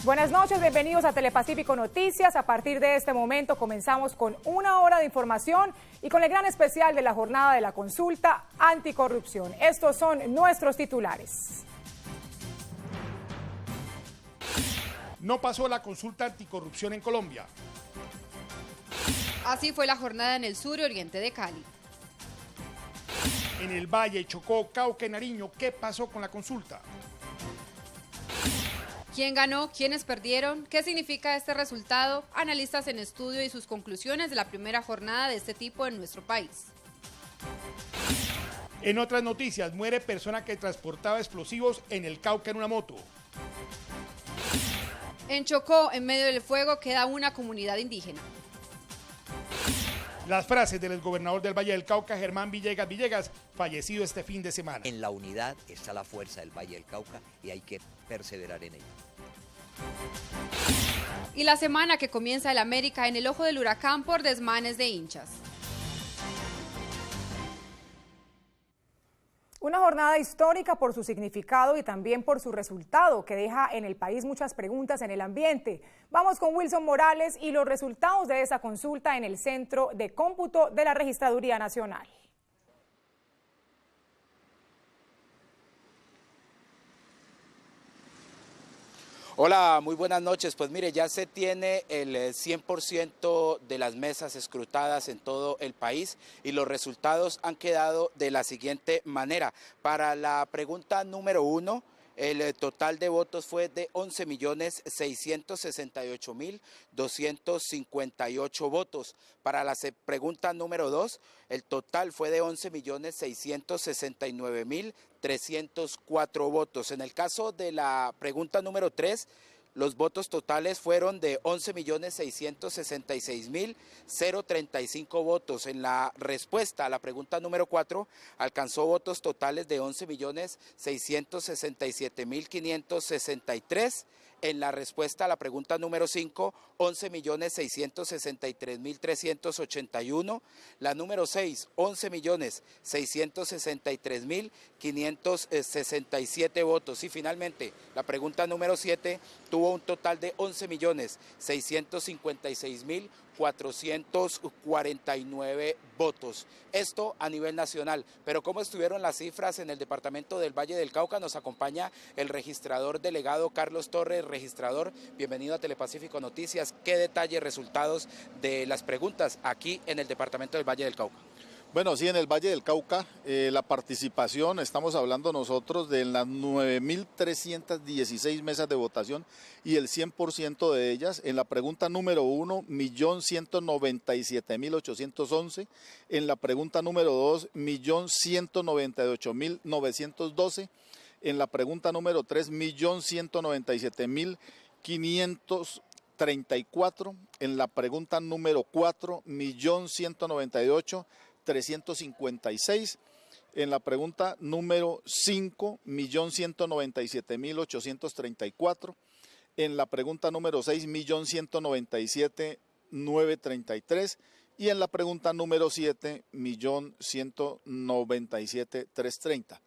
Buenas noches, bienvenidos a Telepacífico Noticias. A partir de este momento comenzamos con una hora de información y con el gran especial de la jornada de la consulta anticorrupción. Estos son nuestros titulares. No pasó la consulta anticorrupción en Colombia. Así fue la jornada en el sur y oriente de Cali. En el Valle, Chocó, Cauca y Nariño, ¿qué pasó con la consulta? ¿Quién ganó? ¿Quiénes perdieron? ¿Qué significa este resultado? Analistas en estudio y sus conclusiones de la primera jornada de este tipo en nuestro país. En otras noticias, muere persona que transportaba explosivos en el Cauca en una moto. En Chocó, en medio del fuego, queda una comunidad indígena. Las frases del exgobernador del Valle del Cauca, Germán Villegas, fallecido este fin de semana. En la unidad está la fuerza del Valle del Cauca y hay que perseverar en ella. Y la semana que comienza el América en el ojo del huracán por desmanes de hinchas. Una jornada histórica por su significado y también por su resultado, que deja en el país muchas preguntas en el ambiente. Vamos con Wilson Morales y los resultados de esa consulta en el Centro de Cómputo de la Registraduría Nacional. Hola, muy buenas noches. Pues mire, ya se tiene el 100% de las mesas escrutadas en todo el país y los resultados han quedado de la siguiente manera. Para la pregunta número 1, el total de votos fue de 11.668.258 votos. Para la pregunta número 2, el total fue de 11.669.304 votos. En el caso de la pregunta número 3, los votos totales fueron de 11.666.035 votos. En la respuesta a la pregunta número 4, alcanzó votos totales de 11.667.563. En la respuesta a la pregunta número 5, 11.663.381. La número 6, 11.663.567 votos. Y finalmente, la pregunta número 7 tuvo un total de 11.656.449 votos. Esto a nivel nacional. Pero ¿cómo estuvieron las cifras en el departamento del Valle del Cauca? Nos acompaña el registrador delegado Carlos Torres. Registrador, bienvenido a Telepacífico Noticias. ¿Qué detalles, resultados de las preguntas aquí en el departamento del Valle del Cauca? Bueno, sí, en el Valle del Cauca, la participación, estamos hablando nosotros de las 9.316 mesas de votación y el 100% de ellas. En la pregunta número 1, 1.197.811. En la pregunta número 2, 1.198.912. En la pregunta número 3, 1.197.534. En la pregunta número 4, 1.198.356. En la pregunta número 5, 1.197.834. En la pregunta número 6, 1.197.933. Y en la pregunta número 7, 1.197.330.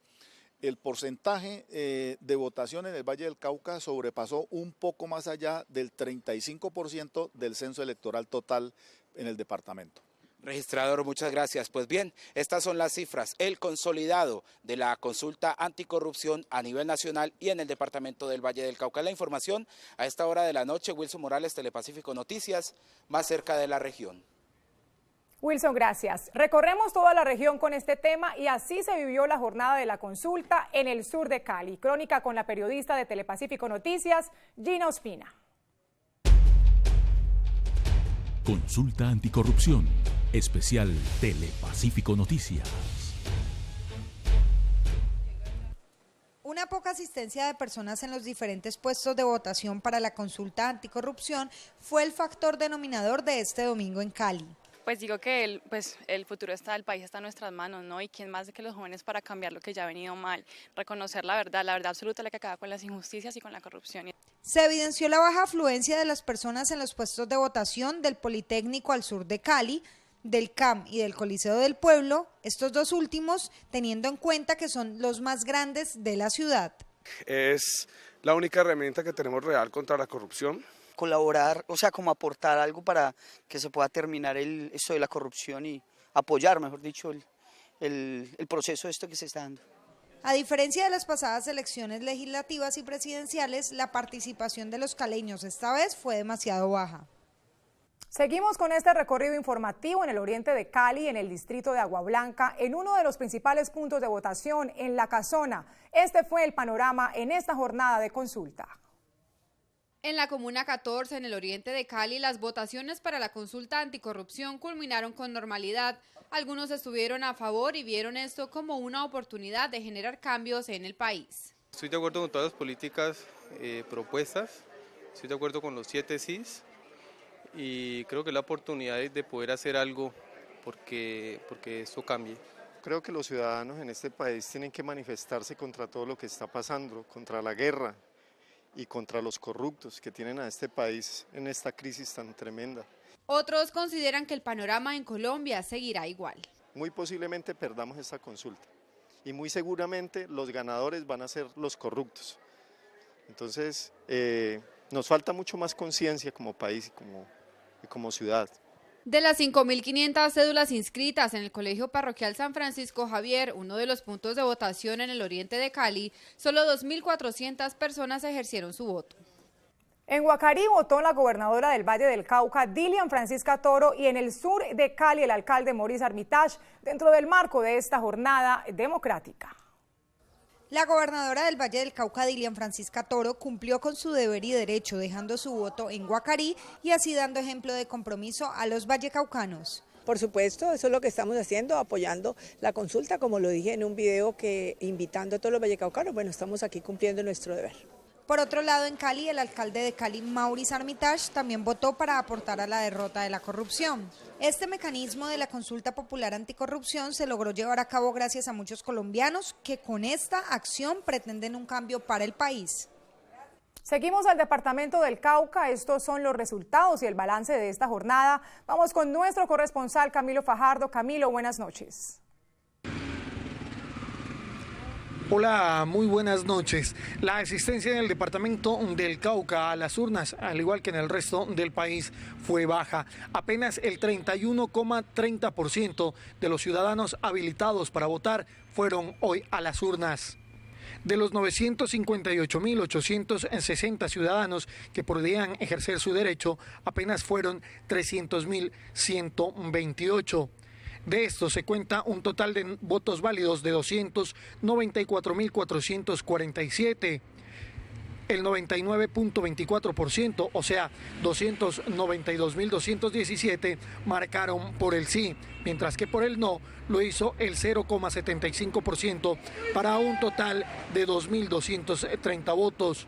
El porcentaje de votación en el Valle del Cauca sobrepasó un poco más allá del 35% del censo electoral total en el departamento. Registrador, muchas gracias. Pues bien, estas son las cifras, el consolidado de la consulta anticorrupción a nivel nacional y en el departamento del Valle del Cauca. La información a esta hora de la noche, Wilson Morales, Telepacífico Noticias, más cerca de la región. Wilson, gracias. Recorremos toda la región con este tema y así se vivió la jornada de la consulta en el sur de Cali. Crónica con la periodista de Telepacífico Noticias, Gina Ospina. Consulta anticorrupción, especial Telepacífico Noticias. Una poca asistencia de personas en los diferentes puestos de votación para la consulta anticorrupción fue el factor denominador de este domingo en Cali. Pues digo que el futuro del país está en nuestras manos, ¿no? Y quién más que los jóvenes para cambiar lo que ya ha venido mal, reconocer la verdad absoluta, la que acaba con las injusticias y con la corrupción. Se evidenció la baja afluencia de las personas en los puestos de votación del Politécnico al sur de Cali, del CAM y del Coliseo del Pueblo, estos dos últimos teniendo en cuenta que son los más grandes de la ciudad. Es la única herramienta que tenemos real contra la corrupción. Colaborar, o sea, como aportar algo para que se pueda terminar esto de la corrupción y apoyar, mejor dicho, el proceso de esto que se está dando. A diferencia de las pasadas elecciones legislativas y presidenciales, la participación de los caleños esta vez fue demasiado baja. Seguimos con este recorrido informativo en el oriente de Cali, en el distrito de Agua Blanca, en uno de los principales puntos de votación, en La Casona. Este fue el panorama en esta jornada de consulta. En la Comuna 14, en el oriente de Cali, las votaciones para la consulta anticorrupción culminaron con normalidad. Algunos estuvieron a favor y vieron esto como una oportunidad de generar cambios en el país. Estoy de acuerdo con todas las políticas propuestas, estoy de acuerdo con los 7 sís y creo que es la oportunidad de poder hacer algo porque esto cambie. Creo que los ciudadanos en este país tienen que manifestarse contra todo lo que está pasando, contra la guerra y contra los corruptos que tienen a este país en esta crisis tan tremenda. Otros consideran que el panorama en Colombia seguirá igual. Muy posiblemente perdamos esta consulta y muy seguramente los ganadores van a ser los corruptos. Entonces nos falta mucho más conciencia como país y como ciudad. De las 5.500 cédulas inscritas en el Colegio Parroquial San Francisco Javier, uno de los puntos de votación en el oriente de Cali, solo 2.400 personas ejercieron su voto. En Guacarí votó la gobernadora del Valle del Cauca, Dilian Francisca Toro, y en el sur de Cali el alcalde Maurice Armitage, dentro del marco de esta jornada democrática. La gobernadora del Valle del Cauca, Dilian Francisca Toro, cumplió con su deber y derecho, dejando su voto en Guacarí y así dando ejemplo de compromiso a los vallecaucanos. Por supuesto, eso es lo que estamos haciendo, apoyando la consulta, como lo dije en un video, que invitando a todos los vallecaucanos, bueno, estamos aquí cumpliendo nuestro deber. Por otro lado, en Cali, el alcalde de Cali, Maurice Armitage, también votó para aportar a la derrota de la corrupción. Este mecanismo de la consulta popular anticorrupción se logró llevar a cabo gracias a muchos colombianos que con esta acción pretenden un cambio para el país. Seguimos al departamento del Cauca, estos son los resultados y el balance de esta jornada. Vamos con nuestro corresponsal Camilo Fajardo. Camilo, buenas noches. Hola, muy buenas noches. La asistencia en el departamento del Cauca a las urnas, al igual que en el resto del país, fue baja. Apenas el 31,30% de los ciudadanos habilitados para votar fueron hoy a las urnas. De los 958.860 ciudadanos que podían ejercer su derecho, apenas fueron 300.128. De estos se cuenta un total de votos válidos de 294.447. El 99.24%, o sea, 292.217, marcaron por el sí, mientras que por el no lo hizo el 0,75%, para un total de 2.230 votos.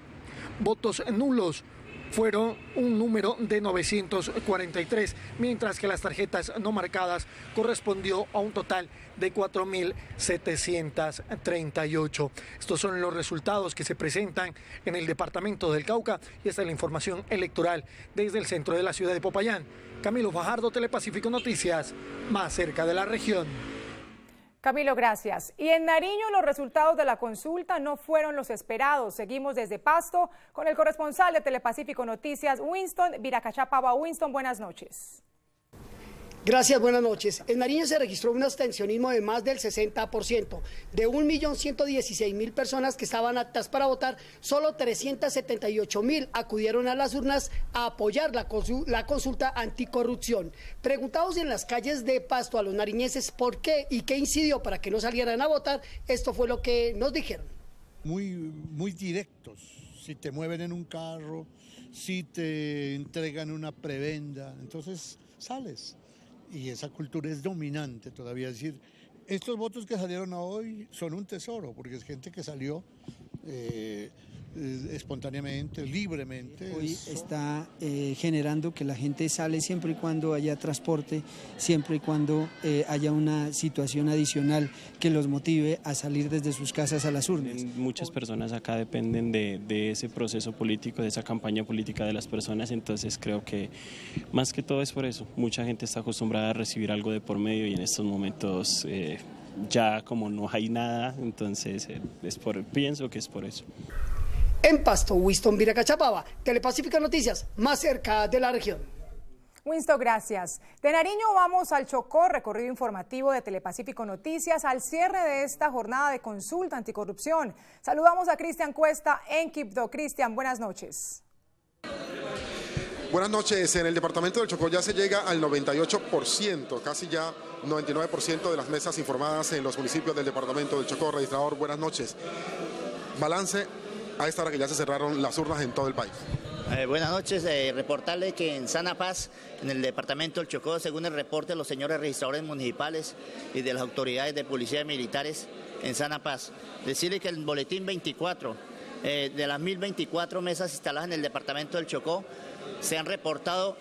Votos nulos fueron un número de 943, mientras que las tarjetas no marcadas correspondió a un total de 4.738. Estos son los resultados que se presentan en el departamento del Cauca y esta es la información electoral desde el centro de la ciudad de Popayán. Camilo Fajardo, Telepacífico Noticias, más cerca de la región. Camilo, gracias. Y en Nariño los resultados de la consulta no fueron los esperados. Seguimos desde Pasto con el corresponsal de Telepacífico Noticias, Winston Viracachapaba. Winston, buenas noches. Gracias, buenas noches. En Nariño se registró un abstencionismo de más del 60%. De 1.116.000 personas que estaban aptas para votar, solo 378.000 acudieron a las urnas a apoyar la consulta anticorrupción. Preguntados en las calles de Pasto a los nariñeses por qué y qué incidió para que no salieran a votar, esto fue lo que nos dijeron. Muy directos. Si te mueven en un carro, si te entregan una prebenda, entonces sales. Y esa cultura es dominante todavía. Es decir, estos votos que salieron hoy son un tesoro, porque es gente que salió espontáneamente, libremente. Hoy está generando que la gente sale siempre y cuando haya transporte, siempre y cuando haya una situación adicional que los motive a salir desde sus casas a las urnas. Muchas personas acá dependen de ese proceso político, de esa campaña política de las personas, entonces creo que más que todo es por eso. Mucha gente está acostumbrada a recibir algo de por medio y en estos momentos ya como no hay nada, entonces pienso que es por eso. En Pasto, Winston Viracachapaba, Telepacífico Noticias, más cerca de la región. Winston, gracias. De Nariño vamos al Chocó, recorrido informativo de Telepacífico Noticias, al cierre de esta jornada de consulta anticorrupción. Saludamos a Cristian Cuesta en Quibdó. Cristian, buenas noches. Buenas noches. En el departamento del Chocó ya se llega al 98%, casi ya 99% de las mesas informadas en los municipios del departamento del Chocó. Registrador, buenas noches. Balance a esta hora que ya se cerraron las urnas en todo el país. Buenas noches, reportarle que en Sana Paz, en el departamento del Chocó, según el reporte de los señores registradores municipales y de las autoridades de policía y militares en Sana Paz, decirle que el boletín 24, de las 1024 mesas instaladas en el departamento del Chocó, se han reportado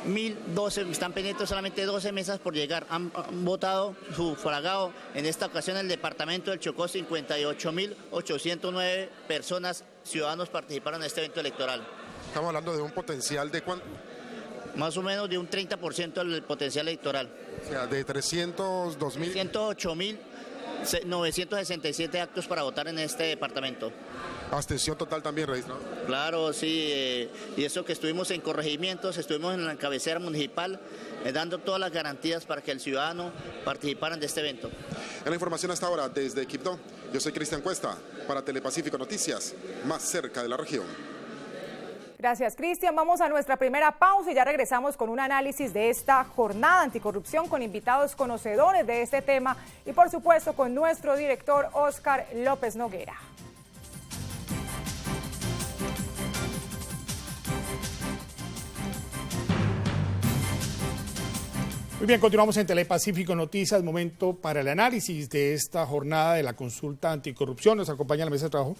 1012, están pendientes solamente 12 mesas por llegar. Han votado sufragado en esta ocasión en el departamento del Chocó 58.809 personas, ciudadanos participaron en este evento electoral. Estamos hablando de un potencial de ¿cuánto? Más o menos de un 30% del potencial electoral. O sea, de 302.000. 108.967 actos para votar en este departamento. Abstención total también, registrado. Claro, sí, y eso que estuvimos en corregimientos, estuvimos en la cabecera municipal, dando todas las garantías para que el ciudadano participara de este evento. En la información hasta ahora desde Quibdó, yo soy Cristian Cuesta para Telepacífico Noticias, más cerca de la región. Gracias, Cristian. Vamos a nuestra primera pausa y ya regresamos con un análisis de esta jornada anticorrupción con invitados conocedores de este tema y, por supuesto, con nuestro director Óscar López Noguera. Muy bien, continuamos en Telepacífico Noticias, momento para el análisis de esta jornada de la consulta anticorrupción. Nos acompaña a la mesa de trabajo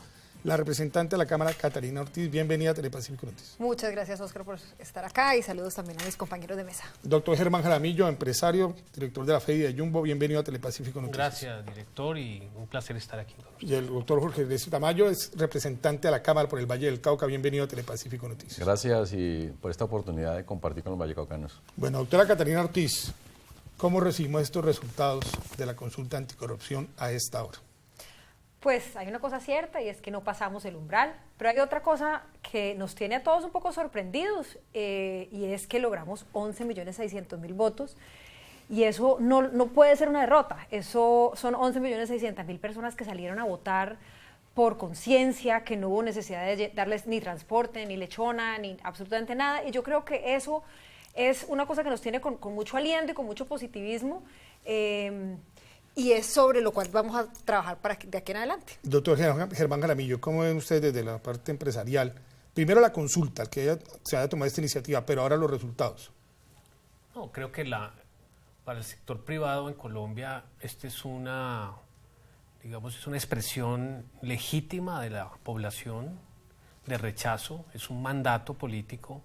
la representante de la Cámara, Catalina Ortiz. Bienvenida a Telepacífico Noticias. Muchas gracias, Óscar, por estar acá y saludos también a mis compañeros de mesa. Doctor Germán Jaramillo, empresario, director de la FEDI de Jumbo, bienvenido a Telepacífico Noticias. Gracias, director, y un placer estar aquí. Y el doctor Jorge Grecio Tamayo es representante de la Cámara por el Valle del Cauca. Bienvenido a Telepacífico Noticias. Gracias y por esta oportunidad de compartir con los vallecaucanos. Bueno, doctora Catalina Ortiz, ¿cómo recibimos estos resultados de la consulta anticorrupción a esta hora? Pues hay una cosa cierta y es que no pasamos el umbral, pero hay otra cosa que nos tiene a todos un poco sorprendidos y es que logramos 11.600.000 votos y eso no puede ser una derrota. Eso son 11.600.000 personas que salieron a votar por conciencia, que no hubo necesidad de darles ni transporte, ni lechona, ni absolutamente nada, y yo creo que eso es una cosa que nos tiene con mucho aliento y con mucho positivismo. Y es sobre lo cual vamos a trabajar de aquí en adelante. Doctor Germán Jaramillo, ¿cómo ven ustedes desde la parte empresarial? Primero la consulta, que se haya tomado esta iniciativa, pero ahora los resultados. No, creo que para el sector privado en Colombia es una expresión legítima de la población de rechazo, es un mandato político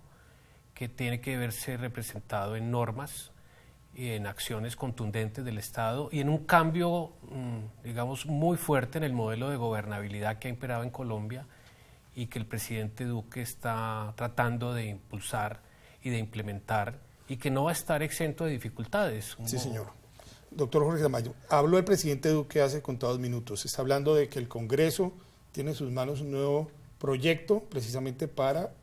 que tiene que verse representado en normas y en acciones contundentes del Estado y en un cambio, muy fuerte en el modelo de gobernabilidad que ha imperado en Colombia y que el presidente Duque está tratando de impulsar y de implementar y que no va a estar exento de dificultades. Sí, señor. Doctor Jorge Tamayo, habló el presidente Duque hace contados minutos, está hablando de que el Congreso tiene en sus manos un nuevo proyecto precisamente para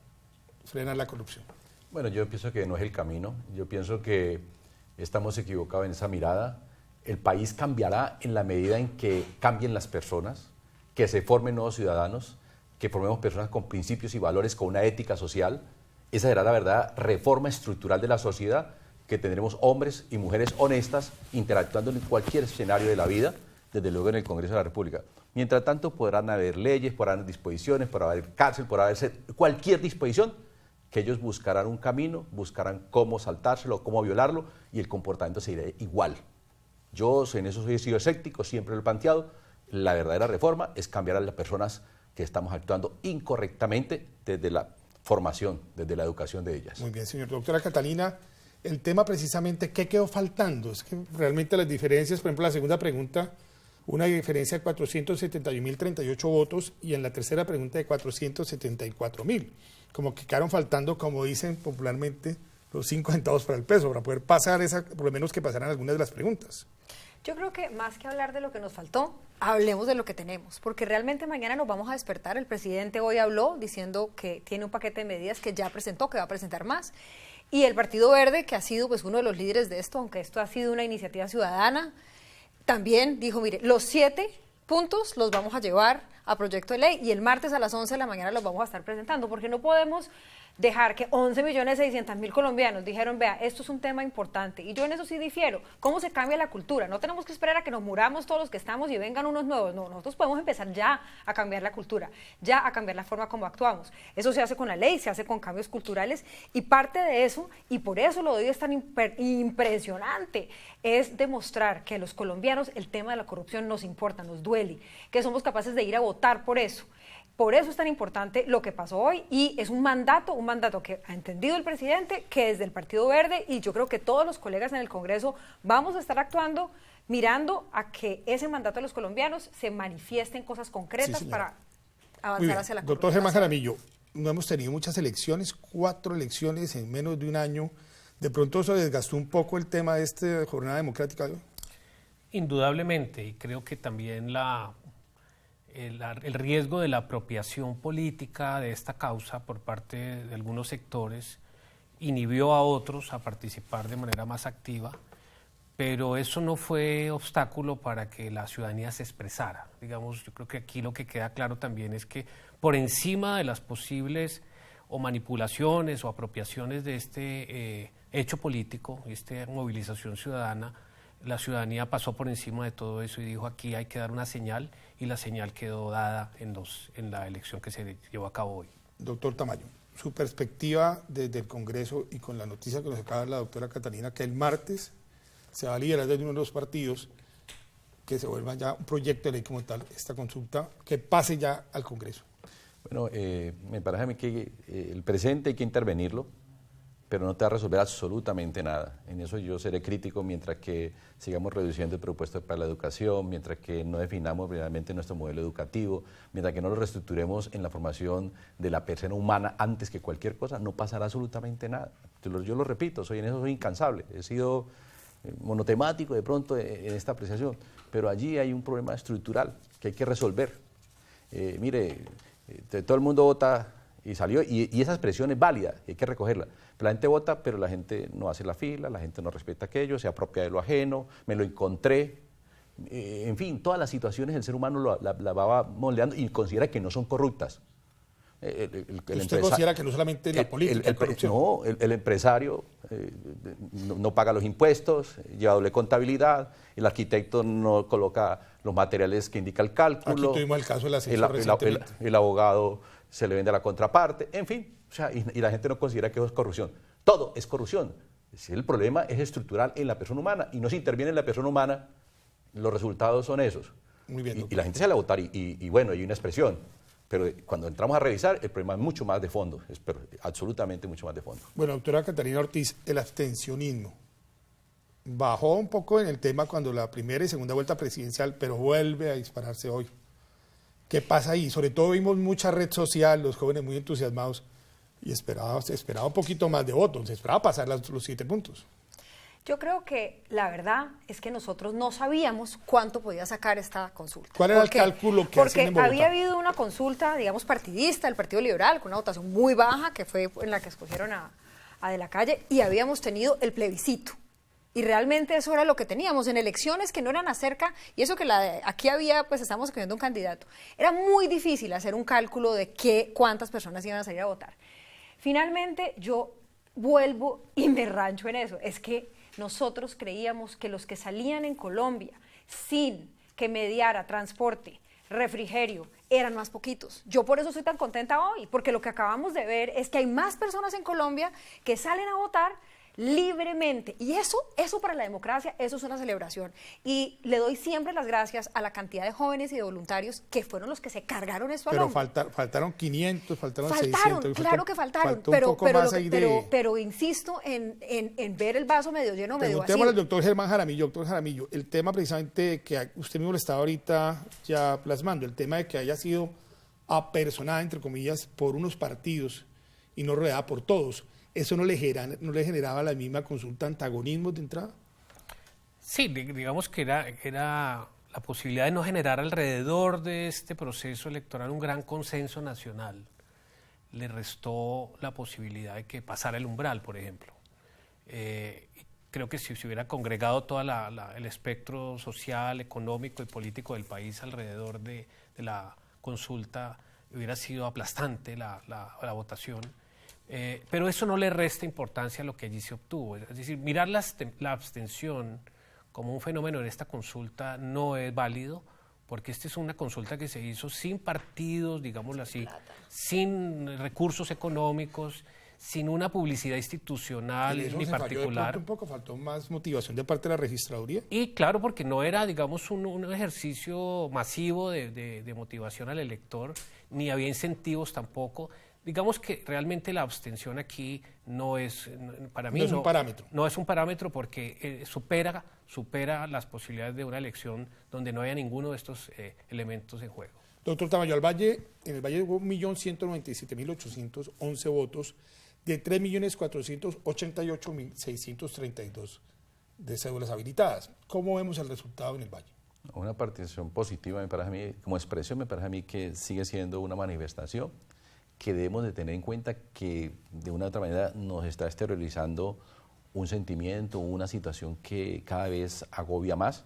frenar la corrupción. Bueno, yo pienso que no es el camino, yo pienso que estamos equivocados en esa mirada. El país cambiará en la medida en que cambien las personas, que se formen nuevos ciudadanos, que formemos personas con principios y valores, con una ética social. Esa será la verdadera reforma estructural de la sociedad, que tendremos hombres y mujeres honestas interactuando en cualquier escenario de la vida, desde luego en el Congreso de la República. Mientras tanto podrán haber leyes, podrán haber disposiciones, podrá haber cárcel, podrá haber cualquier disposición, que ellos buscarán un camino, buscarán cómo saltárselo, cómo violarlo, y el comportamiento seguirá igual. Yo en eso he sido escéptico, siempre lo he planteado. La verdadera reforma es cambiar a las personas que estamos actuando incorrectamente desde la formación, desde la educación de ellas. Muy bien, señor. Doctora Catalina, el tema precisamente, ¿qué quedó faltando? Es que realmente las diferencias, por ejemplo, la segunda pregunta, una diferencia de 471.038 votos y en la tercera pregunta de 474.000. Como que quedaron faltando, como dicen popularmente, los 5 centavos para el peso, para poder pasar por lo menos que pasaran algunas de las preguntas. Yo creo que más que hablar de lo que nos faltó, hablemos de lo que tenemos, porque realmente mañana nos vamos a despertar. El presidente hoy habló diciendo que tiene un paquete de medidas que ya presentó, que va a presentar más. Y el Partido Verde, que ha sido pues uno de los líderes de esto, aunque esto ha sido una iniciativa ciudadana, también dijo, mire, los 7 puntos los vamos a llevar a proyecto de ley y el martes a las 11 de la mañana los vamos a estar presentando, porque no podemos dejar que 11.600.000 colombianos dijeron, vea, esto es un tema importante, y yo en eso sí difiero. ¿Cómo se cambia la cultura? No tenemos que esperar a que nos muramos todos los que estamos y vengan unos nuevos, no, nosotros podemos empezar ya a cambiar la cultura, ya a cambiar la forma como actuamos. Eso se hace con la ley, se hace con cambios culturales, y parte de eso, y por eso lo de hoy es tan impresionante, es demostrar que a los colombianos el tema de la corrupción nos importa, nos duele, que somos capaces de ir a votar por eso. Por eso es tan importante lo que pasó hoy, y es un mandato que ha entendido el presidente, que desde el Partido Verde, y yo creo que todos los colegas en el Congreso vamos a estar actuando, mirando a que ese mandato de los colombianos se manifieste en cosas concretas para avanzar hacia la corrupción. Doctor Germán Jaramillo, no hemos tenido muchas elecciones, 4 elecciones en menos de un año. ¿De pronto eso desgastó un poco el tema de esta jornada democrática? Indudablemente, y creo que también el riesgo de la apropiación política de esta causa por parte de algunos sectores inhibió a otros a participar de manera más activa, pero eso no fue obstáculo para que la ciudadanía se expresara. Digamos, yo creo que aquí lo que queda claro también es que por encima de las posibles o manipulaciones o apropiaciones de este hecho político, esta movilización ciudadana, la ciudadanía pasó por encima de todo eso y dijo, aquí hay que dar una señal, y la señal quedó dada en la elección que se llevó a cabo hoy. Doctor Tamayo, su perspectiva desde el Congreso y con la noticia que nos acaba de dar la doctora Catalina, que el martes se va a liderar desde uno de los partidos, que se vuelva ya un proyecto de ley como tal, esta consulta, que pase ya al Congreso. Bueno, me parece a mí que el presente hay que intervenirlo, pero no te va a resolver absolutamente nada. En eso yo seré crítico mientras que sigamos reduciendo el presupuesto para la educación, mientras que no definamos realmente nuestro modelo educativo, mientras que no lo reestructuremos en la formación de la persona humana antes que cualquier cosa, no pasará absolutamente nada. Yo lo repito, en eso soy incansable, he sido monotemático de pronto en esta apreciación, pero allí hay un problema estructural que hay que resolver. Mire, todo el mundo vota y salió, y esa expresión es válida, hay que recogerla. Pero la gente vota, pero la gente no hace la fila, la gente no respeta aquello, se apropia de lo ajeno, me lo encontré. En fin, todas las situaciones el ser humano la va moldeando y considera que no son corruptas. ¿Usted considera que no solamente la política, corrupción? No, el empresario no paga los impuestos, lleva doble contabilidad, el arquitecto no coloca los materiales que indica el cálculo. Aquí tuvimos el caso de la asesora recientemente. El abogado se le vende a la contraparte, en fin, y la gente no considera que eso es corrupción. Todo es corrupción. Si el problema es estructural en la persona humana y no se interviene en la persona humana, los resultados son esos. Muy bien, y la gente sale a votar y bueno, hay una expresión. Pero cuando entramos a revisar, el problema es mucho más de fondo, absolutamente mucho más de fondo. Bueno, doctora Catalina Ortiz, el abstencionismo bajó un poco en el tema cuando la primera y segunda vuelta presidencial, pero vuelve a dispararse hoy. ¿Qué pasa ahí? Sobre todo vimos mucha red social, los jóvenes muy entusiasmados, y se esperaba un poquito más de votos, se esperaba pasar los 7 puntos. Yo creo que la verdad es que nosotros no sabíamos cuánto podía sacar esta consulta. ¿Cuál era el cálculo que hacían en Bogotá? Porque había habido una consulta, digamos, partidista, el Partido Liberal, con una votación muy baja, que fue en la que escogieron a De la Calle, y habíamos tenido el plebiscito. Y realmente eso era lo que teníamos en elecciones que no eran acerca, y eso que aquí había, pues estamos escogiendo un candidato. Era muy difícil hacer un cálculo de cuántas personas iban a salir a votar. Finalmente, yo vuelvo y me rancho en eso. Es que nosotros creíamos que los que salían en Colombia sin que mediara transporte, refrigerio, eran más poquitos. Yo por eso estoy tan contenta hoy, porque lo que acabamos de ver es que hay más personas en Colombia que salen a votar libremente, y eso para la democracia, eso es una celebración, y le doy siempre las gracias a la cantidad de jóvenes y de voluntarios que fueron los que se cargaron eso al hombro. Pero faltaron 500, faltaron 600. Claro que faltaron, pero insisto en ver el vaso medio lleno, medio vacío. Preguntémosle al doctor Germán Jaramillo. Doctor Jaramillo, el tema precisamente que usted mismo lo estaba ahorita ya plasmando, el tema de que haya sido apersonada, entre comillas, por unos partidos y no rodeada por todos, ¿eso no le generaba la misma consulta antagonismo de entrada? Sí, digamos que era la posibilidad de no generar alrededor de este proceso electoral un gran consenso nacional. Le restó la posibilidad de que pasara el umbral, por ejemplo. Creo que si se hubiera congregado todo el espectro social, económico y político del país alrededor de la consulta, hubiera sido aplastante la votación. Pero eso no le resta importancia a lo que allí se obtuvo. Es decir, mirar la abstención como un fenómeno en esta consulta no es válido, porque esta es una consulta que se hizo sin partidos, digámoslo así, sin recursos económicos, sin una publicidad institucional ni particular. Un poco faltó más motivación de parte de la registraduría. Y claro, porque no era, digamos, un ejercicio masivo de motivación al elector, ni había incentivos tampoco. Digamos que realmente la abstención aquí no es, para mí, no es un parámetro. No es un parámetro porque supera las posibilidades de una elección donde no haya ninguno de estos elementos en juego. Doctor Tamayo, en el Valle hubo 1.197.811 votos de 3.488.632 de cédulas habilitadas. ¿Cómo vemos el resultado en el Valle? Una participación positiva, me parece a mí, como expresión, me parece a mí que sigue siendo una manifestación que debemos de tener en cuenta que de una u otra manera nos está exteriorizando un sentimiento, una situación que cada vez agobia más,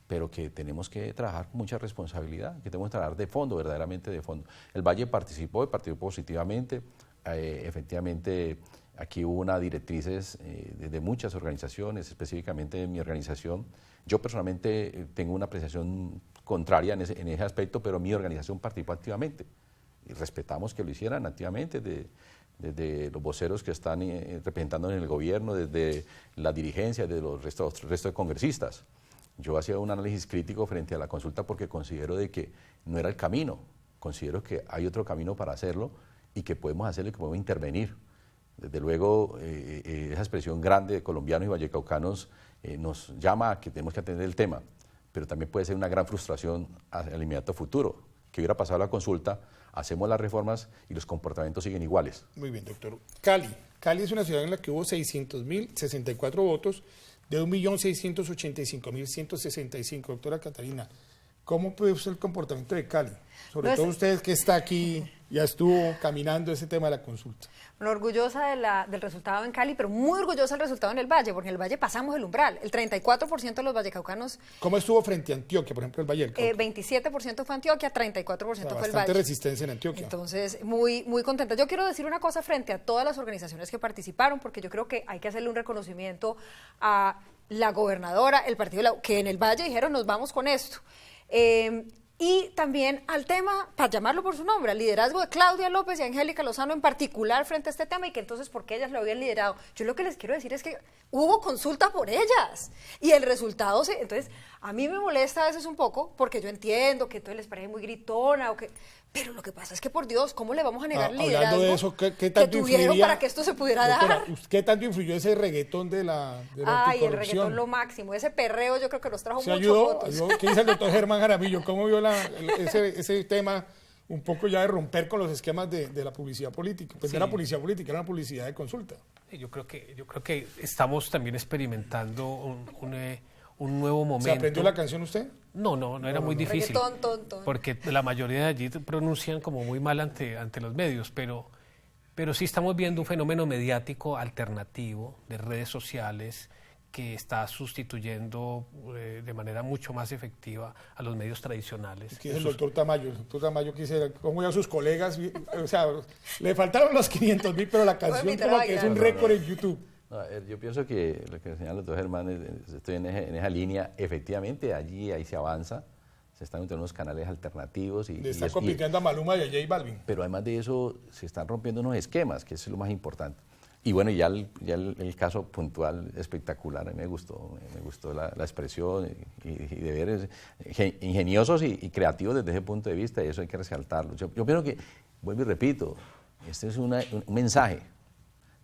pero que tenemos que trabajar con mucha responsabilidad, que tenemos que trabajar de fondo, verdaderamente de fondo. El Valle participó positivamente, efectivamente aquí hubo unas directrices de muchas organizaciones, específicamente de mi organización. Yo personalmente tengo una apreciación contraria en ese aspecto, pero mi organización participó activamente. Y respetamos que lo hicieran activamente, desde los voceros que están representando en el gobierno, desde la dirigencia, desde los restos de congresistas. Yo hacía un análisis crítico frente a la consulta porque considero de que no era el camino, considero que hay otro camino para hacerlo y que podemos hacerlo y que podemos intervenir. Desde luego, esa expresión grande de colombianos y vallecaucanos nos llama a que tenemos que atender el tema, pero también puede ser una gran frustración al inmediato futuro, que hubiera pasado la consulta, hacemos las reformas y los comportamientos siguen iguales. Muy bien, doctor. Cali es una ciudad en la que hubo 600.064 votos de 1.685.165. Doctora Catalina, ¿cómo puede ser el comportamiento de Cali? Sobre todo usted que está aquí, ya estuvo caminando ese tema de la consulta. Bueno, orgullosa del resultado en Cali, pero muy orgullosa del resultado en el Valle, porque en el Valle pasamos el umbral. El 34% de los vallecaucanos... ¿Cómo estuvo frente a Antioquia, por ejemplo, el Valle del Cauca? 27% fue Antioquia, 34% fue el Valle. Bastante resistencia en Antioquia. Entonces, muy, muy contenta. Yo quiero decir una cosa frente a todas las organizaciones que participaron, porque yo creo que hay que hacerle un reconocimiento a la gobernadora, el partido, que en el Valle dijeron, nos vamos con esto. Y también al tema, para llamarlo por su nombre, al liderazgo de Claudia López y Angélica Lozano en particular frente a este tema, y que entonces, ¿por qué ellas lo habían liderado? Yo lo que les quiero decir es que hubo consulta por ellas, y el resultado entonces, a mí me molesta a veces un poco, porque yo entiendo que todo les parece muy gritona, pero lo que pasa es que, por Dios, ¿cómo le vamos a negar el liderazgo hablando de eso, ¿qué tanto tuvieron para que esto se pudiera dar? ¿Qué tanto influyó ese reggaetón de la Ay, el reggaetón lo máximo, ese perreo yo creo que nos trajo muchos votos. ¿Qué dice el doctor Germán Jaramillo? ¿Cómo vio ese tema un poco ya de romper con los esquemas de la publicidad política? Pues sí. Era publicidad política, era una publicidad de consulta. Yo creo que estamos también experimentando un nuevo momento. ¿Se aprendió la canción usted? No era muy difícil. Porque la mayoría de allí pronuncian como muy mal ante los medios, pero sí estamos viendo un fenómeno mediático alternativo de redes sociales que está sustituyendo de manera mucho más efectiva a los medios tradicionales. ¿Quién es el doctor Tamayo? El doctor Tamayo quisiera, como ya sus colegas, o sea, le faltaron los 500.000, pero la canción como que es un récord en YouTube. Yo pienso que lo que señala el doctor Germán, estoy en esa línea, efectivamente ahí se avanza, se están metiendo unos canales alternativos. Le está compitiendo a Maluma y a J Balvin. Pero además de eso, se están rompiendo unos esquemas, que es lo más importante. Y bueno, ya el caso puntual espectacular, a mí me gustó la expresión y deberes ingeniosos y creativos desde ese punto de vista, y eso hay que resaltarlo. Yo pienso que, vuelvo y repito, este es un mensaje,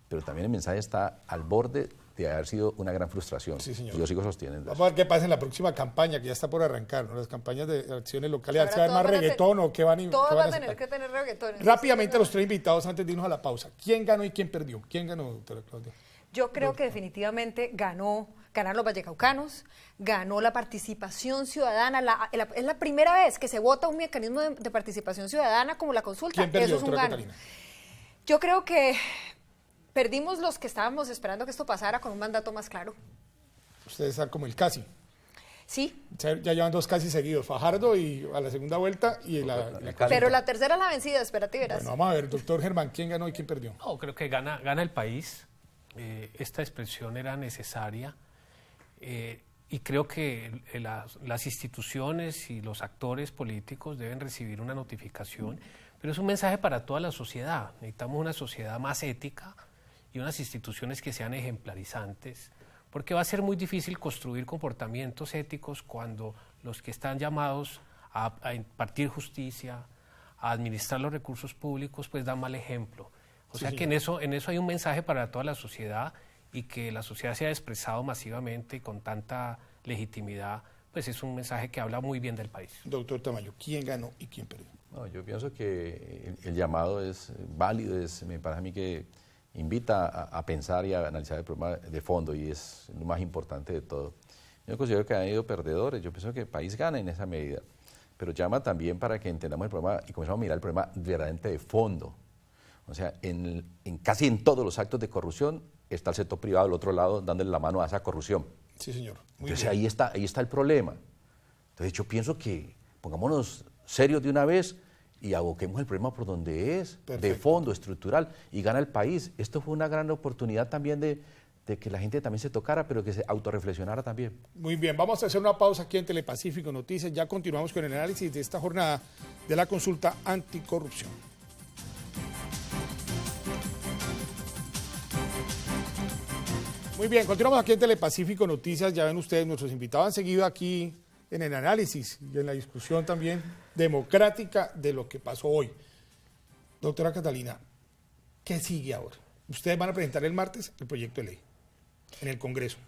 pero también el mensaje está al borde de haber sido una gran frustración. Sí, señor. Y yo sigo sosteniendo. Vamos a ver qué pasa en la próxima campaña, que ya está por arrancar, ¿no? Las campañas de acciones locales. ¿Se va a más reggaetón o qué van a Todos van a tener que tener reggaetón. Rápidamente los tres invitados antes de irnos a la pausa. ¿Quién ganó y quién perdió? ¿Quién ganó, doctora Claudia? Yo creo que definitivamente ganaron los vallecaucanos, ganó la participación ciudadana, es la primera vez que se vota un mecanismo de participación ciudadana como la consulta. ¿Quién perdió, eso es un gano. Catalina? Yo creo que perdimos los que estábamos esperando que esto pasara con un mandato más claro. Ustedes están como el casi. Sí. Ya llevan 2 casi seguidos, Fajardo y a la segunda vuelta y la Pero la tercera es la vencida, espérate y verás. Bueno, vamos a ver, doctor Germán, ¿quién ganó y quién perdió? No, creo que gana el país. Esta expresión era necesaria y creo que las instituciones y los actores políticos deben recibir una notificación, pero es un mensaje para toda la sociedad. Necesitamos una sociedad más ética y unas instituciones que sean ejemplarizantes, porque va a ser muy difícil construir comportamientos éticos cuando los que están llamados a impartir justicia, a administrar los recursos públicos, pues dan mal ejemplo. O sea que en eso hay un mensaje para toda la sociedad, y que la sociedad se haya expresado masivamente y con tanta legitimidad, pues es un mensaje que habla muy bien del país. Doctor Tamayo, ¿quién ganó y quién perdió? No, yo pienso que el llamado es válido, me parece a mí que invita a pensar y a analizar el problema de fondo, y es lo más importante de todo. Yo considero que han ido perdedores, yo pienso que el país gana en esa medida, pero llama también para que entendamos el problema y comencemos a mirar el problema verdaderamente de fondo. O sea, casi en todos los actos de corrupción está el sector privado al otro lado dándole la mano a esa corrupción. Sí, señor. Muy Entonces bien. ahí está el problema. Entonces yo pienso que pongámonos serios de una vez y aboquemos el problema por donde es, de fondo, estructural, y gana el país. Esto fue una gran oportunidad también de que la gente también se tocara, pero que se autorreflexionara también. Muy bien, vamos a hacer una pausa aquí en Telepacífico Noticias. Ya continuamos con el análisis de esta jornada de la consulta anticorrupción. Muy bien, continuamos aquí en Telepacífico Noticias. Ya ven ustedes, nuestros invitados han seguido aquí en el análisis y en la discusión también democrática de lo que pasó hoy. Doctora Catalina, ¿qué sigue ahora? Ustedes van a presentar el martes el proyecto de ley en el Congreso.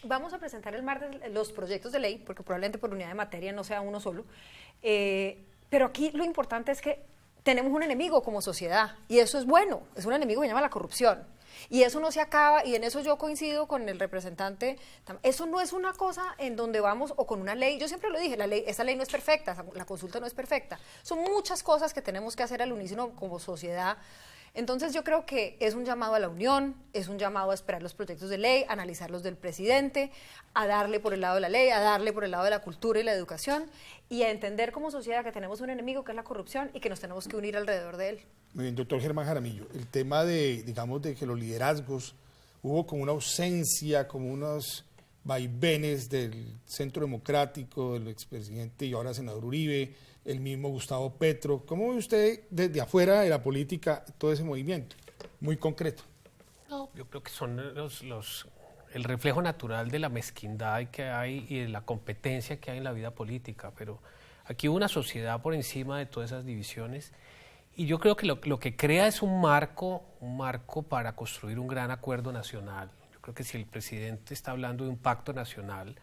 Vamos a presentar el martes los proyectos de ley, porque probablemente por unidad de materia no sea uno solo, pero aquí lo importante es que tenemos un enemigo como sociedad, y eso es bueno, es un enemigo que se llama la corrupción. Y eso no se acaba, y en eso yo coincido con el representante. Eso no es una cosa en donde vamos o con una ley. Yo siempre lo dije, esa ley no es perfecta, la consulta no es perfecta. Son muchas cosas que tenemos que hacer al unísono como sociedad. Entonces yo creo que es un llamado a la unión, es un llamado a esperar los proyectos de ley, a analizarlos del presidente, a darle por el lado de la ley, a darle por el lado de la cultura y la educación, y a entender como sociedad que tenemos un enemigo que es la corrupción y que nos tenemos que unir alrededor de él. Muy bien, doctor Germán Jaramillo, el tema de, digamos, de que los liderazgos, hubo como una ausencia, como unos vaivenes del Centro Democrático, del expresidente y ahora senador Uribe, el mismo Gustavo Petro. ¿Cómo ve usted desde afuera de la política todo ese movimiento? Muy concreto. No, yo creo que son el reflejo natural de la mezquindad que hay y de la competencia que hay en la vida política, pero aquí hubo una sociedad por encima de todas esas divisiones, y yo creo que lo que crea es un marco para construir un gran acuerdo nacional. Yo creo que si el presidente está hablando de un pacto nacional,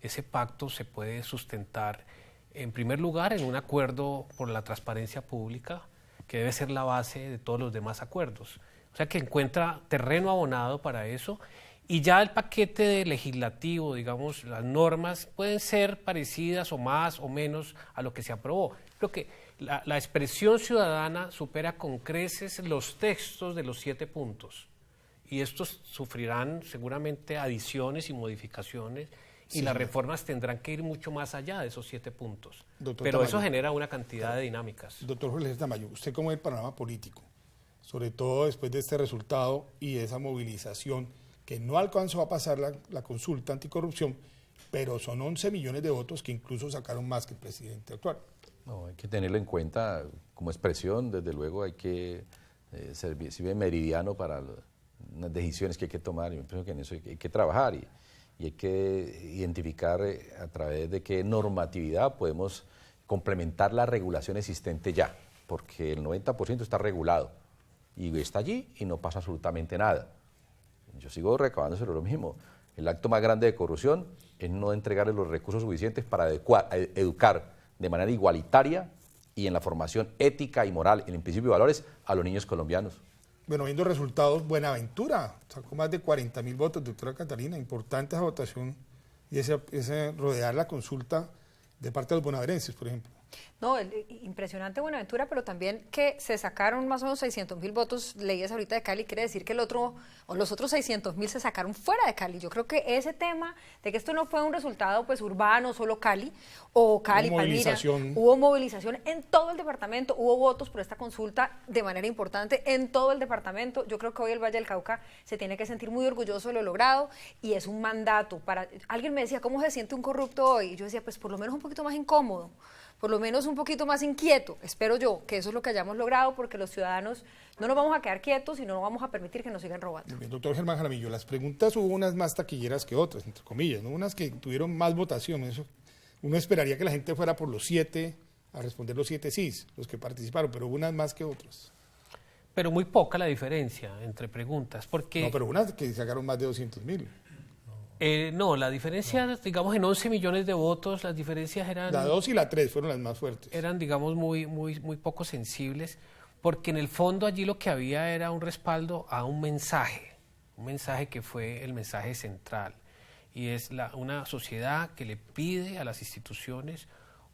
ese pacto se puede sustentar en primer lugar en un acuerdo por la transparencia pública, que debe ser la base de todos los demás acuerdos. O sea que encuentra terreno abonado para eso, y ya el paquete legislativo, digamos, las normas pueden ser parecidas o más o menos a lo que se aprobó. Creo que la expresión ciudadana supera con creces los textos de los 7 puntos, y estos sufrirán seguramente adiciones y modificaciones, y las reformas tendrán que ir mucho más allá de esos 7 puntos. Doctor Pero Tamayo, eso genera una cantidad de dinámicas. Doctor Jorge Tamayo, ¿usted cómo ve el panorama político? Sobre todo después de este resultado y de esa movilización que no alcanzó a pasar la consulta anticorrupción, pero son 11 millones de votos que incluso sacaron más que el presidente actual. No, hay que tenerlo en cuenta como expresión, desde luego hay que servir meridiano para las decisiones que hay que tomar. Yo pienso que en eso hay que trabajar y hay que identificar a través de qué normatividad podemos complementar la regulación existente ya, porque el 90% está regulado y está allí y no pasa absolutamente nada. Yo sigo recabando sobre lo mismo. El acto más grande de corrupción es no entregarle los recursos suficientes para educar de manera igualitaria y en la formación ética y moral, en el principio de valores, a los niños colombianos. bueno, viendo resultados, Buenaventura sacó más de 40.000 votos, doctora Catalina, importante esa votación y ese rodear la consulta de parte de los bonaerenses, por ejemplo. No, impresionante Buenaventura, pero también que se sacaron más o menos 600.000 votos, leías ahorita de Cali, quiere decir que los otros 600.000 se sacaron fuera de Cali. Yo creo que ese tema de que esto no fue un resultado pues urbano, solo Cali, o Cali, Palmira, hubo movilización en todo el departamento, hubo votos por esta consulta de manera importante en todo el departamento. Yo creo que hoy el Valle del Cauca se tiene que sentir muy orgulloso de lo logrado y es un mandato para... Alguien me decía, ¿cómo se siente un corrupto hoy? Y yo decía, pues por lo menos un poquito más incómodo, por lo menos un poquito más inquieto. Espero yo que eso es lo que hayamos logrado, porque los ciudadanos no nos vamos a quedar quietos y no nos vamos a permitir que nos sigan robando. Bien, doctor Germán Jaramillo, las preguntas hubo unas más taquilleras que otras, entre comillas, ¿no? Unas que tuvieron más votación. Eso, uno esperaría que la gente fuera por los 7, a responder los 7 sí, los que participaron, pero hubo unas más que otras. Pero muy poca la diferencia entre preguntas, porque... No, pero unas que sacaron más de 200.000. No, la diferencia, digamos, en 11 millones de votos, las diferencias eran... La 2 y la 3 fueron las más fuertes. Eran, digamos, muy poco sensibles, porque en el fondo allí lo que había era un respaldo a un mensaje que fue el mensaje central, y es una sociedad que le pide a las instituciones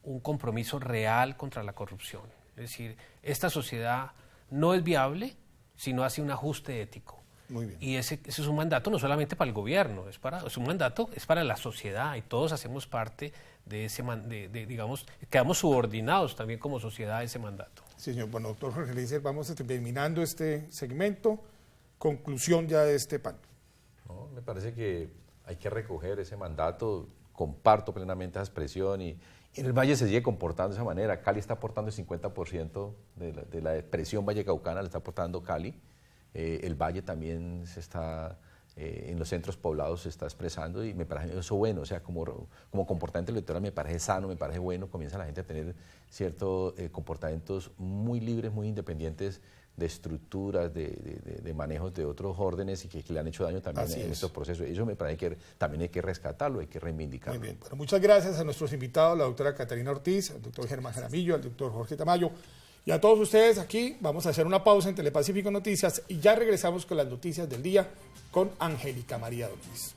un compromiso real contra la corrupción. Es decir, esta sociedad no es viable si no hace un ajuste ético. Muy bien. Y ese es un mandato no solamente para el gobierno, es un mandato, es para la sociedad, y todos hacemos parte de ese digamos, quedamos subordinados también como sociedad a ese mandato. Sí, señor. Bueno, doctor Jorge Eliezer, vamos terminando este segmento. Conclusión ya de este panel. No, me parece que hay que recoger ese mandato, comparto plenamente esa expresión, y en el Valle se sigue comportando de esa manera. Cali está aportando el 50% de la expresión vallecaucana, le está aportando Cali. El Valle también se está, en los centros poblados se está expresando, y me parece eso bueno. O sea, como comportamiento electoral me parece sano, me parece bueno. Comienza la gente a tener ciertos comportamientos muy libres, muy independientes de estructuras, de manejos de otros órdenes, y que le han hecho daño también en estos procesos. Eso me parece que también hay que rescatarlo, hay que reivindicarlo. Muy bien. Bueno, muchas gracias a nuestros invitados, la doctora Catalina Ortiz, al doctor Germán Jaramillo, al doctor Jorge Tamayo. Y a todos ustedes aquí vamos a hacer una pausa en Telepacífico Noticias y ya regresamos con las noticias del día con Angélica María Ortiz.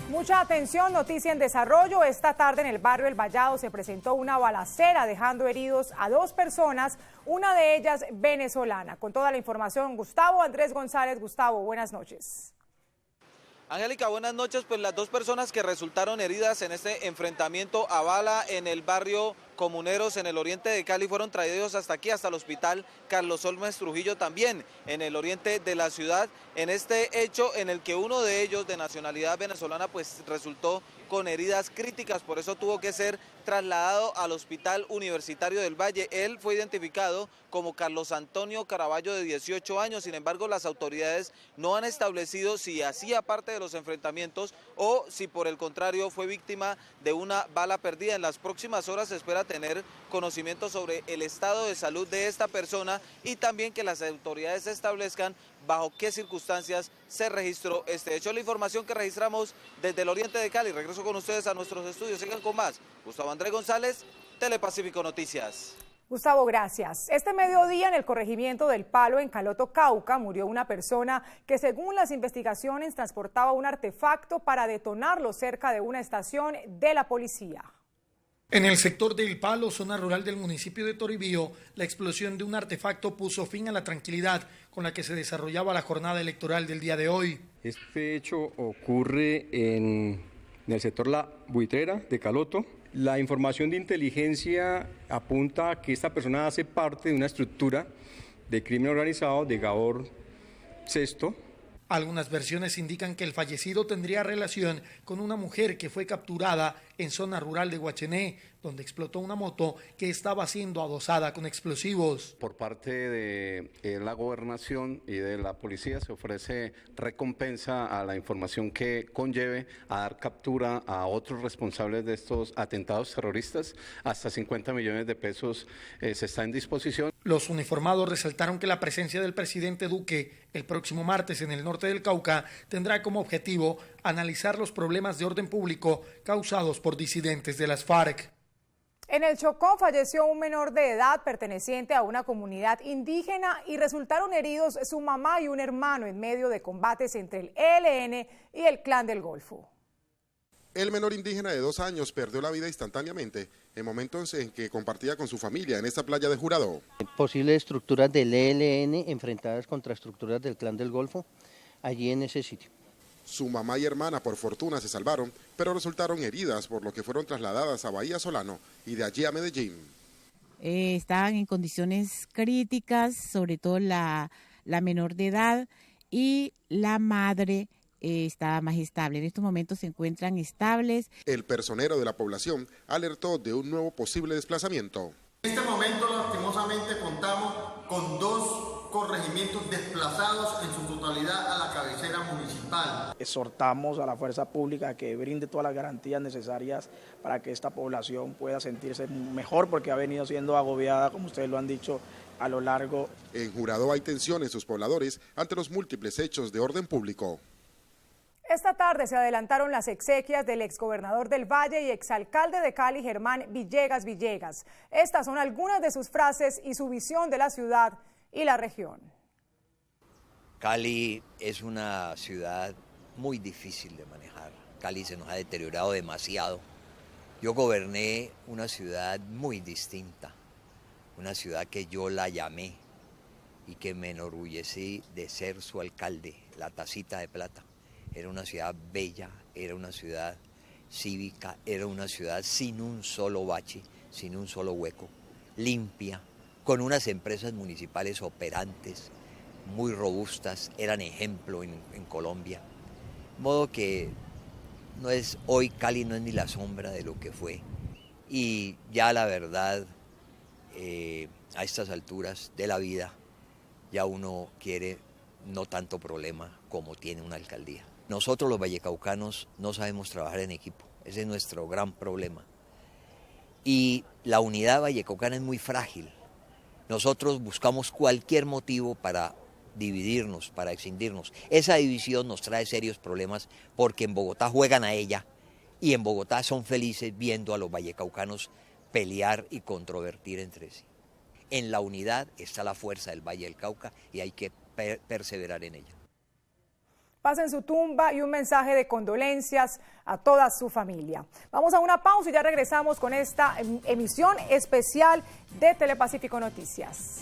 Mucha atención, noticia en desarrollo. Esta tarde en el barrio El Vallado se presentó una balacera dejando heridos a 2 personas, una de ellas venezolana. Con toda la información, Gustavo Andrés González. Gustavo, buenas noches. Angélica, buenas noches. Pues las 2 personas que resultaron heridas en este enfrentamiento a bala en el barrio Comuneros en el oriente de Cali fueron traídos hasta aquí, hasta el hospital Carlos Olmes Trujillo, también en el oriente de la ciudad, en este hecho en el que uno de ellos, de nacionalidad venezolana, pues resultó con heridas críticas, por eso tuvo que ser trasladado al Hospital Universitario del Valle. Él fue identificado como Carlos Antonio Caraballo, de 18 años, sin embargo las autoridades no han establecido si hacía parte de los enfrentamientos o si por el contrario fue víctima de una bala perdida. En las próximas horas se espera tener conocimiento sobre el estado de salud de esta persona y también que las autoridades establezcan bajo qué circunstancias se registró este hecho. La información que registramos desde el oriente de Cali. Regreso con ustedes a nuestros estudios. Sigan con más. Gustavo Andrés González, Telepacífico Noticias. Gustavo, gracias. Este mediodía en el corregimiento del Palo, en Caloto, Cauca, murió una persona que, según las investigaciones, transportaba un artefacto para detonarlo cerca de una estación de la policía. En el sector del Palo, zona rural del municipio de Toribío, la explosión de un artefacto puso fin a la tranquilidad con la que se desarrollaba la jornada electoral del día de hoy. Este hecho ocurre en el sector La Buitrera de Caloto. La información de inteligencia apunta a que esta persona hace parte de una estructura de crimen organizado de Gabor VI. Algunas versiones indican que el fallecido tendría relación con una mujer que fue capturada en zona rural de Guachené, donde explotó una moto que estaba siendo adosada con explosivos. Por parte de la gobernación y de la policía se ofrece recompensa a la información que conlleve a dar captura a otros responsables de estos atentados terroristas. Hasta 50 millones de pesos se está en disposición. Los uniformados resaltaron que la presencia del presidente Duque el próximo martes en el norte del Cauca tendrá como objetivo analizar los problemas de orden público causados por disidentes de las FARC. En el Chocó falleció un menor de edad perteneciente a una comunidad indígena y resultaron heridos su mamá y un hermano en medio de combates entre el ELN y el Clan del Golfo. El menor indígena de 2 años perdió la vida instantáneamente en momentos en que compartía con su familia en esta playa de Jurado. Posibles estructuras del ELN enfrentadas contra estructuras del Clan del Golfo allí en ese sitio. Su mamá y hermana por fortuna se salvaron, pero resultaron heridas, por lo que fueron trasladadas a Bahía Solano y de allí a Medellín. Estaban en condiciones críticas, sobre todo la menor de edad, y la madre estaba más estable. En estos momentos se encuentran estables. El personero de la población alertó de un nuevo posible desplazamiento. En este momento lastimosamente contamos con 2 corregimientos desplazados en su totalidad a la cabecera municipal. Exhortamos a la fuerza pública que brinde todas las garantías necesarias para que esta población pueda sentirse mejor, porque ha venido siendo agobiada, como ustedes lo han dicho, a lo largo. En Jurado hay tensión en sus pobladores ante los múltiples hechos de orden público. Esta tarde se adelantaron las exequias del exgobernador del Valle y exalcalde de Cali, Germán Villegas Villegas. Estas son algunas de sus frases y su visión de la ciudad y la región. Cali es una ciudad muy difícil de manejar. Cali se nos ha deteriorado demasiado. Yo goberné una ciudad muy distinta, una ciudad que yo la llamé y que me enorgullecí de ser su alcalde, la Tacita de Plata. Era una ciudad bella, era una ciudad cívica, era una ciudad sin un solo bache, sin un solo hueco, limpia, con unas empresas municipales operantes, muy robustas, eran ejemplo en Colombia. De modo que hoy Cali no es ni la sombra de lo que fue. Y ya la verdad, a estas alturas de la vida, ya uno quiere no tanto problema como tiene una alcaldía. Nosotros los vallecaucanos no sabemos trabajar en equipo, ese es nuestro gran problema. Y la unidad vallecaucana es muy frágil. Nosotros buscamos cualquier motivo para dividirnos, para escindirnos. Esa división nos trae serios problemas porque en Bogotá juegan a ella y en Bogotá son felices viendo a los vallecaucanos pelear y controvertir entre sí. En la unidad está la fuerza del Valle del Cauca y hay que perseverar en ella. Paz en su tumba y un mensaje de condolencias a toda su familia. Vamos a una pausa y ya regresamos con esta emisión especial de Telepacífico Noticias.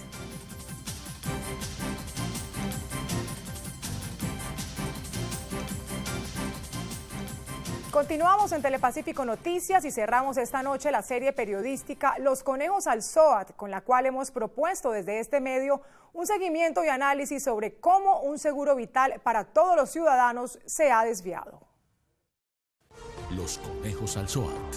Continuamos en Telepacífico Noticias y cerramos esta noche la serie periodística Los Conejos al SOAT, con la cual hemos propuesto desde este medio un seguimiento y análisis sobre cómo un seguro vital para todos los ciudadanos se ha desviado. Los Conejos al SOAT.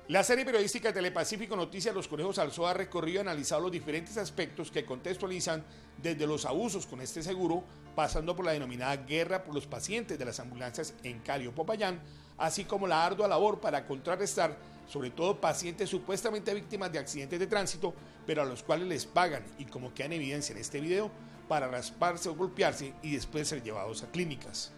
La serie periodística de Telepacífico Noticias Los Conejos al SOAT ha recorrido y analizado los diferentes aspectos que contextualizan desde los abusos con este seguro, pasando por la denominada guerra por los pacientes de las ambulancias en Cali o Popayán, así como la ardua labor para contrarrestar sobre todo pacientes supuestamente víctimas de accidentes de tránsito, pero a los cuales les pagan, y como queda en evidencia en este video, para rasparse o golpearse y después ser llevados a clínicas.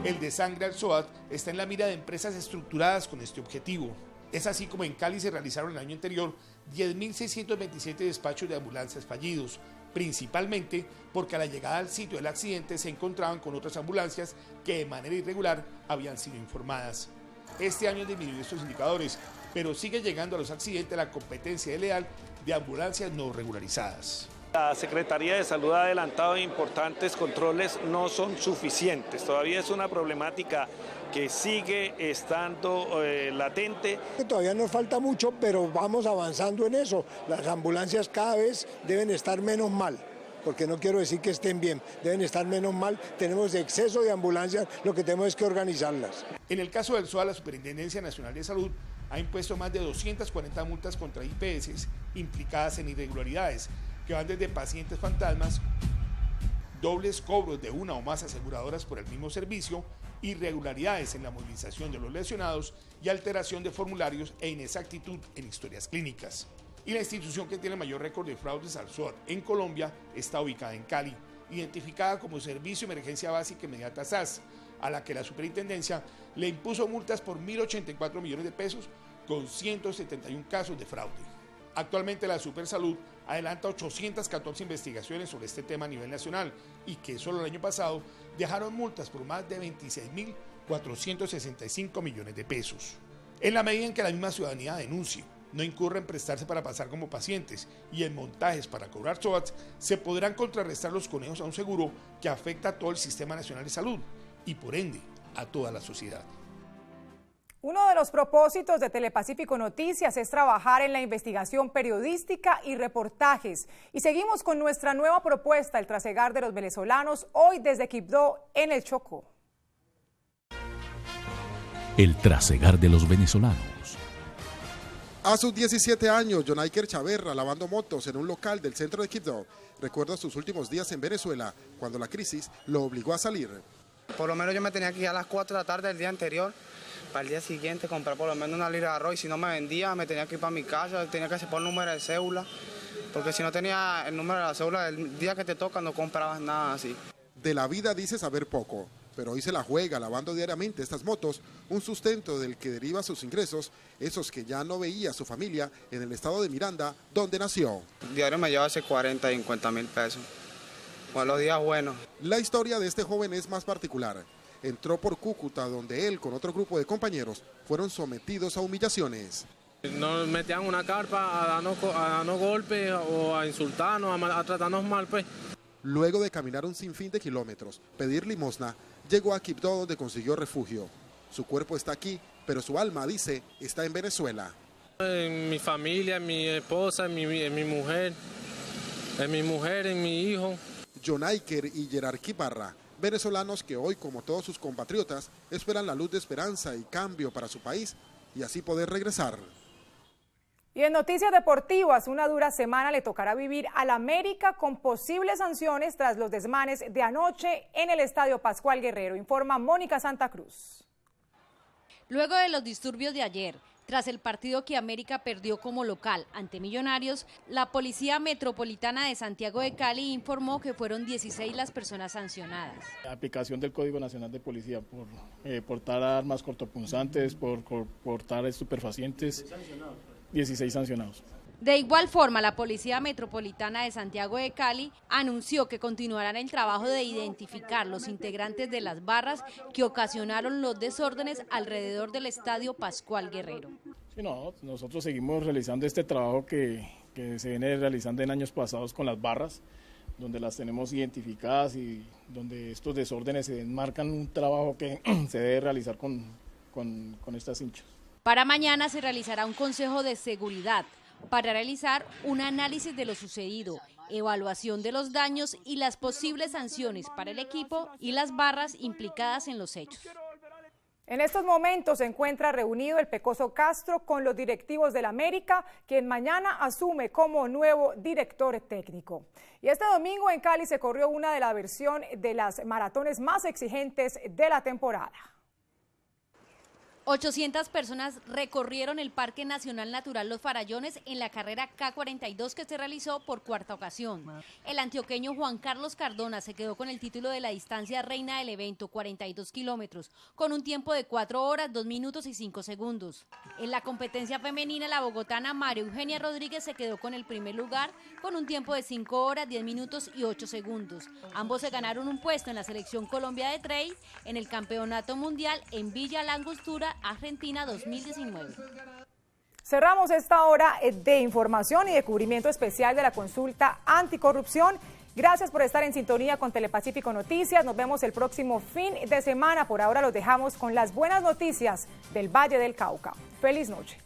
El desangre al SOAT está en la mira de empresas estructuradas con este objetivo. Es así como en Cali se realizaron el año anterior 10.627 despachos de ambulancias fallidos, principalmente porque a la llegada al sitio del accidente se encontraban con otras ambulancias que de manera irregular habían sido informadas. Este año disminuyó estos indicadores, pero sigue llegando a los accidentes la competencia desleal de ambulancias no regularizadas. La Secretaría de Salud ha adelantado importantes controles, no son suficientes. Todavía es una problemática que sigue estando latente. Todavía nos falta mucho, pero vamos avanzando en eso. Las ambulancias cada vez deben estar menos mal, porque no quiero decir que estén bien, deben estar menos mal. Tenemos exceso de ambulancias, lo que tenemos es que organizarlas. En el caso del SOAT, la Superintendencia Nacional de Salud ha impuesto más de 240 multas contra IPS implicadas en irregularidades, que van desde pacientes fantasmas, dobles cobros de una o más aseguradoras por el mismo servicio, irregularidades en la movilización de los lesionados y alteración de formularios e inexactitud en historias clínicas. Y la institución que tiene mayor récord de fraudes al SOAT en Colombia está ubicada en Cali, identificada como Servicio de Emergencia Básica Inmediata SAS, a la que la superintendencia le impuso multas por 1.084 millones de pesos con 171 casos de fraude. Actualmente la Supersalud adelanta 814 investigaciones sobre este tema a nivel nacional y que solo el año pasado dejaron multas por más de 26.465 millones de pesos. En la medida en que la misma ciudadanía denuncie, no incurra en prestarse para pasar como pacientes y en montajes para cobrar SOATs, se podrán contrarrestar los conejos a un seguro que afecta a todo el Sistema Nacional de Salud y por ende a toda la sociedad. Uno de los propósitos de Telepacífico Noticias es trabajar en la investigación periodística y reportajes. Y seguimos con nuestra nueva propuesta, el trasegar de los venezolanos, hoy desde Quibdó, en el Chocó. El trasegar de los venezolanos. A sus 17 años, Jonaiker Chaverra, lavando motos en un local del centro de Quibdó, recuerda sus últimos días en Venezuela, cuando la crisis lo obligó a salir. Por lo menos yo me tenía que ir a las 4 de la tarde del día anterior, para el día siguiente comprar por lo menos una libra de arroz, y si no me vendía, me tenía que ir para mi casa, tenía que hacer por el número de cédula, porque si no tenía el número de la cédula, el día que te toca no comprabas nada así. De la vida dice saber poco, pero hoy se la juega lavando diariamente estas motos, un sustento del que deriva sus ingresos, esos que ya no veía su familia en el estado de Miranda, donde nació. Diario me lleva hace 40 y 50 mil pesos. Bueno, los días buenos. La historia de este joven es más particular. Entró por Cúcuta, donde él con otro grupo de compañeros fueron sometidos a humillaciones. Nos metían una carpa a darnos golpes o a insultarnos, a tratarnos mal, pues. Luego de caminar un sinfín de kilómetros, pedir limosna, llegó a Quibdó, donde consiguió refugio. Su cuerpo está aquí, pero su alma, dice, está en Venezuela. En mi familia, en mi esposa, en mi mujer, en mi hijo. Jonaiker y Gerardo Barra, venezolanos que hoy, como todos sus compatriotas, esperan la luz de esperanza y cambio para su país y así poder regresar. Y en noticias deportivas, una dura semana le tocará vivir al América con posibles sanciones tras los desmanes de anoche en el Estadio Pascual Guerrero, informa Mónica Santa Cruz. Luego de los disturbios de ayer, tras el partido que América perdió como local ante Millonarios, la Policía Metropolitana de Santiago de Cali informó que fueron 16 las personas sancionadas. Aplicación del Código Nacional de Policía por portar armas cortopunzantes, por portar estupefacientes, 16 sancionados. De igual forma, la Policía Metropolitana de Santiago de Cali anunció que continuarán el trabajo de identificar los integrantes de las barras que ocasionaron los desórdenes alrededor del Estadio Pascual Guerrero. Sí, no, nosotros seguimos realizando este trabajo que se viene realizando en años pasados con las barras, donde las tenemos identificadas y donde estos desórdenes se enmarcan un trabajo que se debe realizar con estas hinchas. Para mañana se realizará un consejo de seguridad para realizar un análisis de lo sucedido, evaluación de los daños y las posibles sanciones para el equipo y las barras implicadas en los hechos. En estos momentos se encuentra reunido el Pecoso Castro con los directivos del América, quien mañana asume como nuevo director técnico. Y este domingo en Cali se corrió una de la versión de las maratones más exigentes de la temporada. 800 personas recorrieron el Parque Nacional Natural Los Farallones en la carrera K42 que se realizó por cuarta ocasión. El antioqueño Juan Carlos Cardona se quedó con el título de la distancia reina del evento, 42 kilómetros, con un tiempo de 4 horas, 2 minutos y 5 segundos. En la competencia femenina, la bogotana María Eugenia Rodríguez se quedó con el primer lugar con un tiempo de 5 horas, 10 minutos y 8 segundos. Ambos se ganaron un puesto en la Selección Colombia de Trail en el Campeonato Mundial en Villa La Angostura, Argentina 2019. Cerramos esta hora de información y de cubrimiento especial de la consulta anticorrupción. Gracias por estar en sintonía con Telepacífico Noticias. Nos vemos el próximo fin de semana. Por ahora los dejamos con las buenas noticias del Valle del Cauca. Feliz noche.